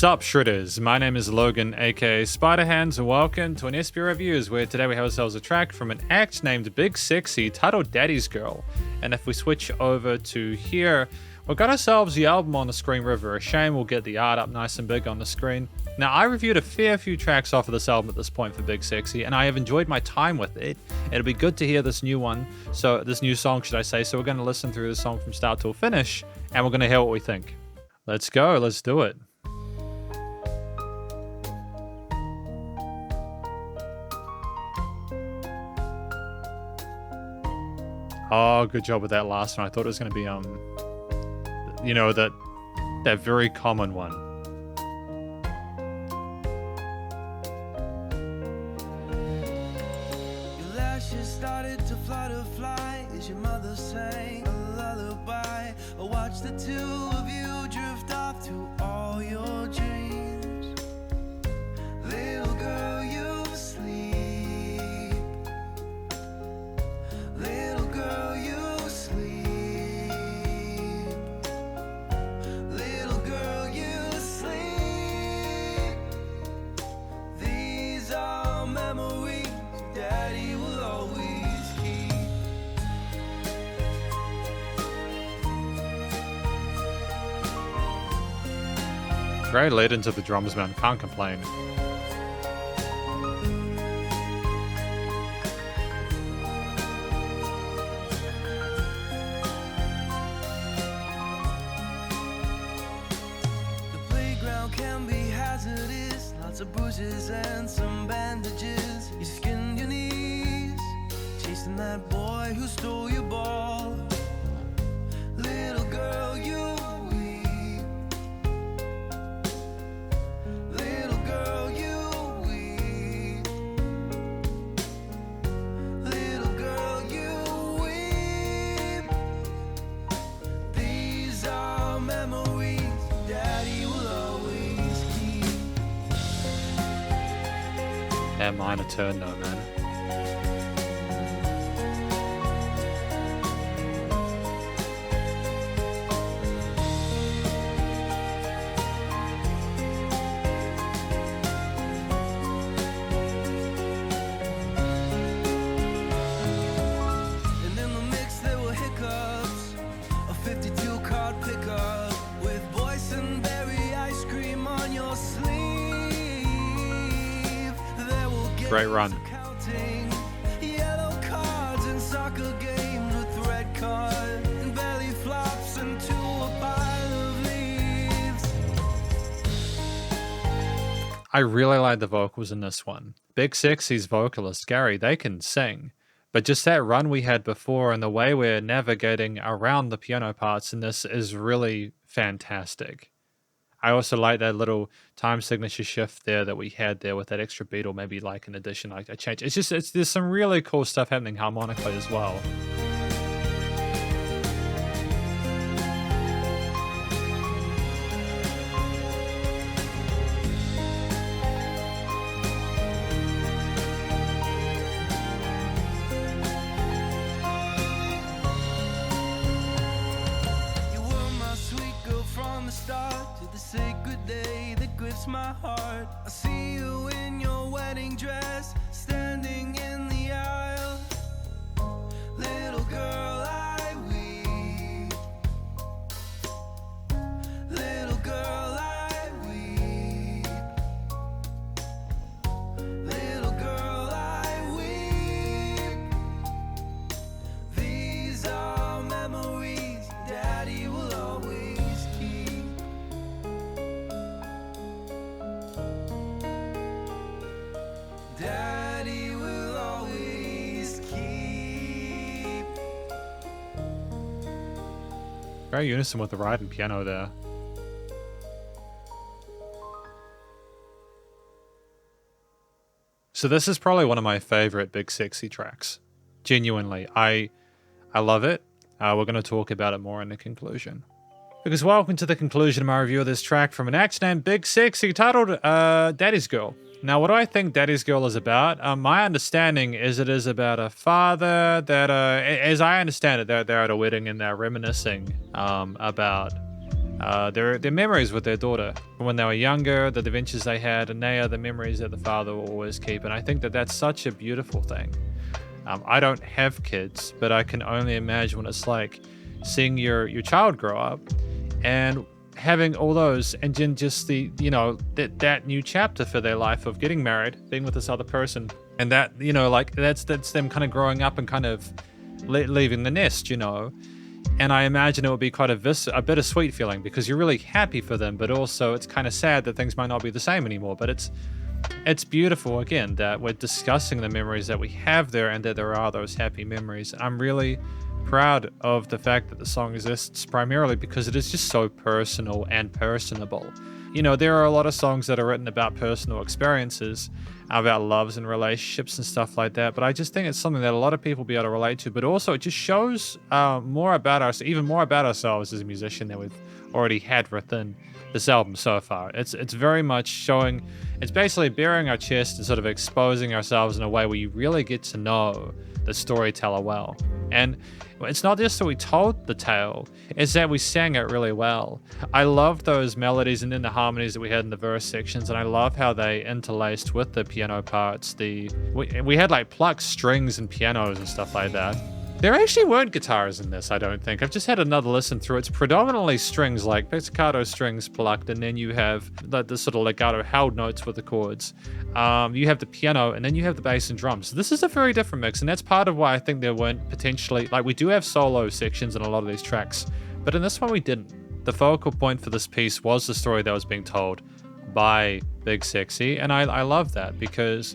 Sup Shredders, my name is Logan aka Spiderhands and welcome to an SP Reviews where today we have ourselves a track from an act named Big Sexy titled Daddy's Girl. And if we switch over to here, we've got ourselves the album on the screen River. A shame we'll get the art up nice and big on the screen. Now I reviewed a fair few tracks off of this album at this point for Big Sexy and I have enjoyed my time with it. It'll be good to hear this new one, this new song should I say, so we're going to listen through the song from start till finish and we're going to hear what we think. Let's go, let's do it. Oh, good job with that last one. I thought it was going to be, you know, that very common one. Your lashes started to fly as your mother sang a lullaby. I watched the two of you drift off to all your dreams. Little girl, you sleep. Little girl, you sleep. Little girl, you sleep. These are memories Daddy will always keep. Great lead into the drums, man. Can't complain. The playground can be hazardous, lots of bruises and some bandages. You skinned your knees, chasing that boy who stole your ball. Little girl, you weep. Little girl, you weep. Little girl, you weep. These are memories Daddy will always keep. Yeah, minor turn though, man. And in the mix there were hiccups, a 52 card pickup with boysenberry ice cream on your sleeve. There will Great run. counting yellow cards and soccer games with red cards and belly flops into a pile of leaves. I really like the vocals in this one. Big Sexy's vocalist, Gary, they can sing. But just that run we had before and the way we're navigating around the piano parts in this is really fantastic. I also like that little time signature shift there that we had there with that extra beat or maybe like an addition, like a change. There's some really cool stuff happening harmonically as well. You were my sweet girl from the start to the sacred day that grips my heart. I see you in your wedding dress, standing in the aisle. Little girl, I weep. Little girl, I weep. Little girl, I weep. These are memories Daddy will always keep. Daddy will always keep. Very unison with the ride and piano there. So this is probably one of my favorite Big Sexy tracks. Genuinely, I love it. We're going to talk about it more in the conclusion. Because welcome to the conclusion of my review of this track from an act named Big Sexy titled Daddy's Girl. Now, what do I think Daddy's Girl is about? My understanding is it is about a father that, as I understand it, they're at a wedding and they're reminiscing about their memories with their daughter from when they were younger, the adventures they had, and they are the memories that the father will always keep. And I think that that's such a beautiful thing. I don't have kids, but I can only imagine what it's like seeing your child grow up and having all those, and then just the, that new chapter for their life of getting married, being with this other person, and that, like that's them kind of growing up and kind of leaving the nest, And I imagine it would be quite a bittersweet feeling, because you're really happy for them, but also it's kind of sad that things might not be the same anymore. But it's beautiful, again, that we're discussing the memories that we have there and that there are those happy memories. I'm really proud of the fact that the song exists, primarily because it is just so personal and personable. There are a lot of songs that are written about personal experiences, about loves and relationships and stuff like that, but I just think it's something that a lot of people will be able to relate to, but also it just shows more about us, even more about ourselves as a musician than we've already had within this album so far. It's very much showing, it's basically bearing our chest and sort of exposing ourselves in a way where you really get to know the storyteller well. And it's not just that we told the tale, it's that we sang it really well. I love those melodies and then the harmonies that we had in the verse sections, and I love how they interlaced with the piano parts. We had like plucked strings and pianos and stuff like that. There actually weren't guitars in this, I don't think. I've just had another listen through. It's predominantly strings, like pizzicato strings plucked, and then you have the sort of legato held notes with the chords. You have the piano, and then you have the bass and drums. So this is a very different mix, and that's part of why I think there weren't potentially... Like, we do have solo sections in a lot of these tracks, but in this one we didn't. The focal point for this piece was the story that was being told by Big Sexy, and I love that, because,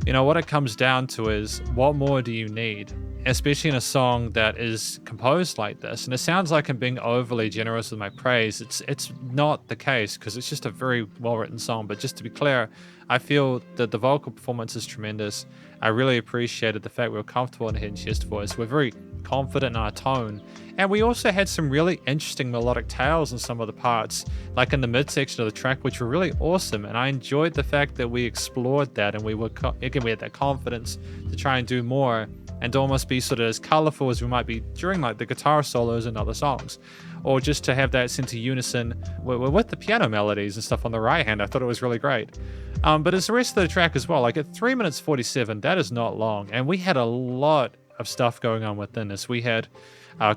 what it comes down to is, what more do you need? Especially in a song that is composed like this. And it sounds like I'm being overly generous with my praise. It's not the case, because it's just a very well-written song. But just to be clear, I feel that the vocal performance is tremendous. I really appreciated the fact we were comfortable in Hidden Chest voice. We're very confident in our tone. And we also had some really interesting melodic tails in some of the parts, like in the midsection of the track, which were really awesome. And I enjoyed the fact that we explored that, and we had that confidence to try and do more, and to almost be sort of as colorful as we might be during like the guitar solos in other songs, or just to have that sense of unison with the piano melodies and stuff on the right hand. I thought it was really great. But as the rest of the track as well, like at 3 minutes 47, that is not long, and we had a lot of stuff going on within this. We had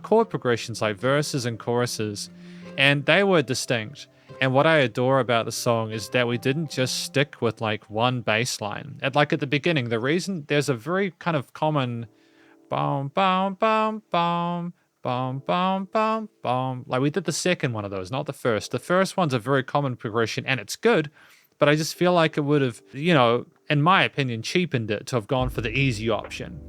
chord progressions like verses and choruses, and they were distinct. And what I adore about the song is that we didn't just stick with like one bass line. At the beginning, the reason there's a very kind of common bum bum bum bum bum bum bum bum. Like we did the second one of those, not the first. The first one's a very common progression, and it's good, but I just feel like it would have, in my opinion, cheapened it to have gone for the easy option.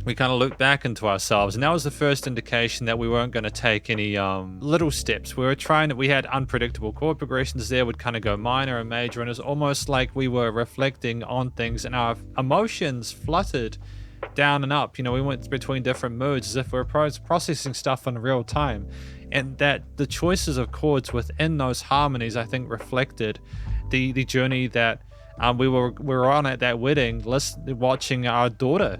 We kind of looked back into ourselves, and that was the first indication that we weren't going to take any little steps. We had unpredictable chord progressions there. We'd kind of go minor and major, and it was almost like we were reflecting on things, and our emotions fluttered down and up. We went between different moods as if we were processing stuff in real time, and that the choices of chords within those harmonies, I think, reflected the journey that we were on at that wedding, watching our daughter,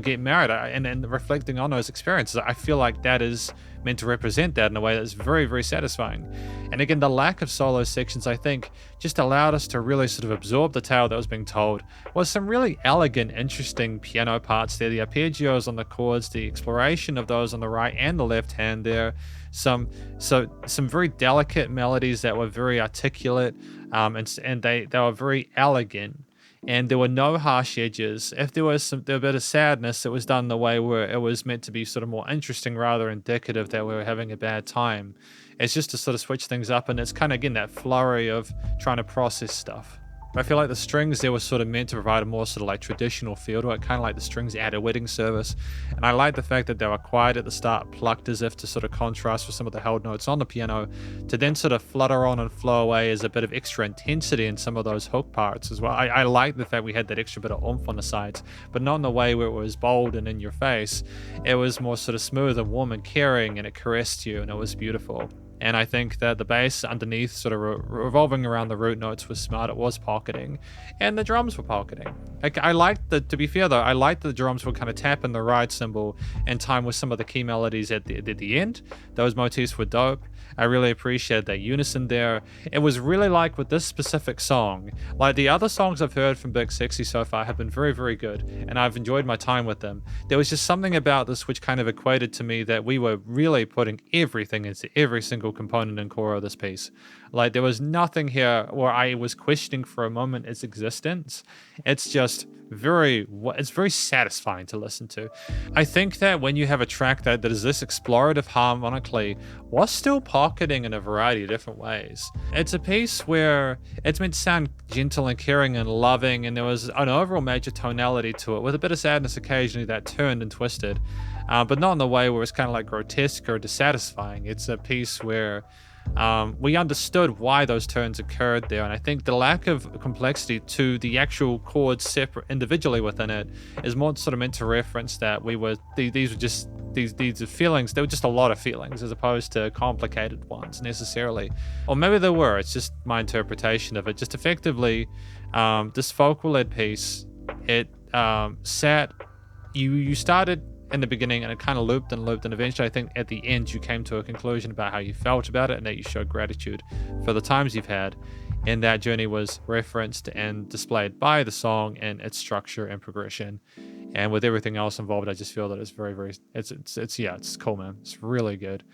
get married, and reflecting on those experiences. I feel like that is meant to represent that in a way that's very, very satisfying. And again, the lack of solo sections, I think, just allowed us to really sort of absorb the tale that was being told. Was some really elegant, interesting piano parts there, the arpeggios on the chords, the exploration of those on the right and the left hand there. Some very delicate melodies that were very articulate, and they were very elegant. And there were no harsh edges. If there was a bit of sadness, it was done the way where it was meant to be sort of more interesting, rather indicative that we were having a bad time. It's just to sort of switch things up, and it's kind of, again, that flurry of trying to process stuff. I feel like the strings there were sort of meant to provide a more sort of like traditional feel to it, kind of like the strings at a wedding service. And I like the fact that they were quiet at the start, plucked as if to sort of contrast with some of the held notes on the piano, to then sort of flutter on and flow away as a bit of extra intensity in some of those hook parts as well. I like the fact we had that extra bit of oomph on the sides, but not in the way where it was bold and in your face. It was more sort of smooth and warm and caring, and it caressed you, and it was beautiful. And I think that the bass underneath, sort of revolving around the root notes, was smart. It was pocketing, and the drums were pocketing. Like, I liked to be fair though, I liked the drums were kind of tapping the ride cymbal in time with some of the key melodies at the end. Those motifs were dope. I really appreciated that unison there. It was really like with this specific song, like the other songs I've heard from Big Sexy so far have been very, very good, and I've enjoyed my time with them. There was just something about this which kind of equated to me that we were really putting everything into every single component and core of this piece. Like, there was nothing here where I was questioning for a moment its existence. It's just it's very satisfying to listen to. I think that when you have a track that is this explorative harmonically, while still pocketing in a variety of different ways, it's a piece where it's meant to sound gentle and caring and loving, and there was an overall major tonality to it with a bit of sadness occasionally that turned and twisted, but not in the way where it's kind of like grotesque or dissatisfying. It's a piece where we understood why those turns occurred there, and I think the lack of complexity to the actual chords separate individually within it is more sort of meant to reference that these were just these feelings. They were just a lot of feelings as opposed to complicated ones necessarily, or maybe they were. It's just my interpretation of it. Just effectively, this vocal-led piece, it sat. You started in the beginning, and it kind of looped and looped, and eventually I think at the end you came to a conclusion about how you felt about it and that you showed gratitude for the times you've had, and that journey was referenced and displayed by the song and its structure and progression. And with everything else involved, I just feel that it's very, very, it's cool, man. It's really good.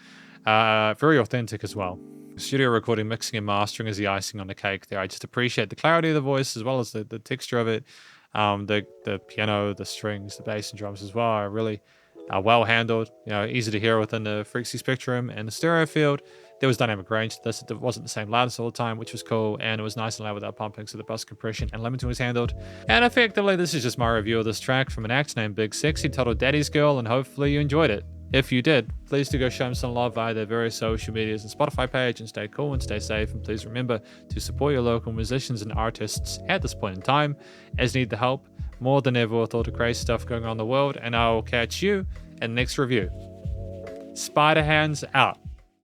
Very authentic as well. Studio recording, mixing and mastering is the icing on the cake there. I just appreciate the clarity of the voice as well as the texture of it. The piano, the strings, the bass and drums as well are really well handled, easy to hear within the frequency spectrum and the stereo field. There was dynamic range to this. It wasn't the same loudness all the time, which was cool, and it was nice and loud without pumping, so the bus compression and limiting was handled. And effectively, this is just my review of this track from an act named Big Sexy, titled Daddy's Girl, and hopefully you enjoyed it. If you did, please do go show them some love via their various social medias and Spotify page, and stay cool and stay safe, and please remember to support your local musicians and artists at this point in time, as need the help more than ever with all the crazy stuff going on in the world, and I will catch you in the next review. Spiderhands out.